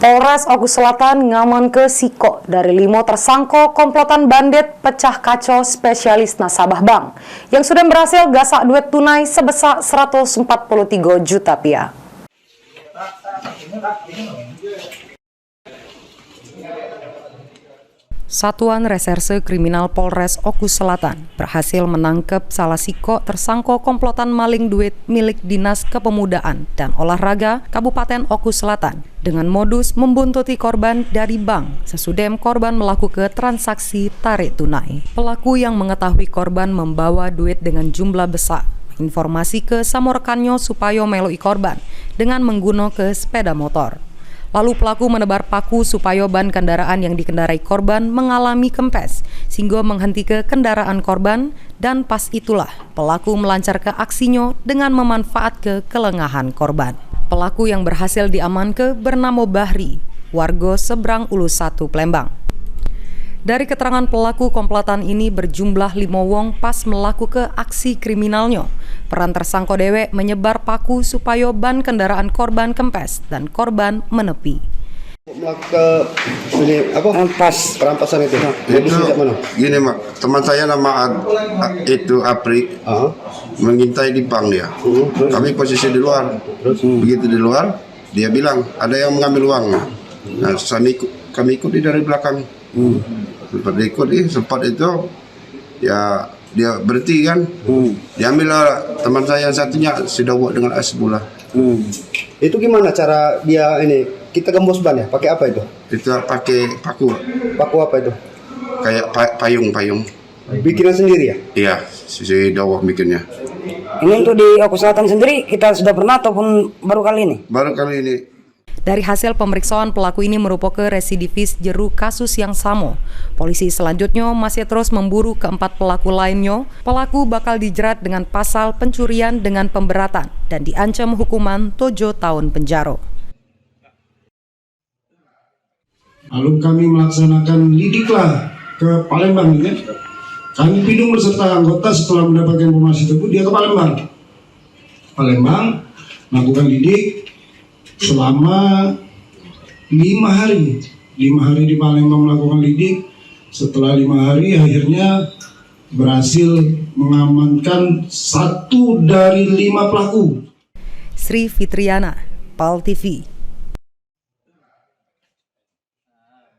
Polres Oku Selatan ngaman ke Siko dari 5 tersangka komplotan bandit pecah kacau spesialis nasabah bank yang sudah berhasil gasak duit tunai sebesar 143 juta rupiah. Satuan Reserse Kriminal Polres Oku Selatan berhasil menangkap salah siko tersangka komplotan maling duit milik Dinas Kepemudaan dan Olahraga Kabupaten Oku Selatan dengan modus membuntuti korban dari bank sesudah korban melakukan transaksi tarik tunai. Pelaku yang mengetahui korban membawa duit dengan jumlah besar informasi ke sama rekannya supaya meloi korban dengan menggunakan sepeda motor. Lalu pelaku menebar paku supaya ban kendaraan yang dikendarai korban mengalami kempes sehingga menghentikan kendaraan korban, dan pas itulah pelaku melancar ke aksinya dengan memanfaatkan kelengahan korban. Pelaku yang berhasil diamankan bernama Bahri, warga seberang Ulu 1 Plembang. Dari keterangan pelaku komplotan ini berjumlah 5 wong pas melakukan aksi kriminalnya. Peran tersangka dewek menyebar paku supaya ban kendaraan korban kempes dan korban menepi. Melakukan ini perampasan itu. Gini mak, teman saya nama itu Apri, mengintai di bank dia. Kami posisi di luar. Begitu di luar, dia bilang ada yang mengambil uang. Nah, kami ikuti dari belakang. Sempat itu ya dia berhenti kan, diambil teman saya yang satunya sudah buat dengan es bola. Itu gimana cara dia ini, kita gembos ban ya, pakai apa itu? Itu pakai paku. Paku apa itu? Kayak payung. Bikinan sendiri ya? Iya, si Dawah bikinnya. Ini untuk di Oku Selatan sendiri kita sudah pernah ataupun baru kali ini? Baru kali ini. Dari hasil pemeriksaan, pelaku ini merupakan residivis jeru kasus yang sama. Polisi selanjutnya masih terus memburu keempat pelaku lainnya. Pelaku bakal dijerat dengan pasal pencurian dengan pemberatan dan diancam hukuman 7 tahun penjara. Lalu kami melaksanakan lidiklah ke Palembang. Ya. Kami pidung beserta anggota setelah mendapatkan informasi tersebut, dia ke Palembang melakukan lidik selama 5 hari. 5 hari di Palembang melakukan lidik. Setelah 5 hari akhirnya berhasil mengamankan 1 dari 5 pelaku. Sri Fitriana, PAL TV.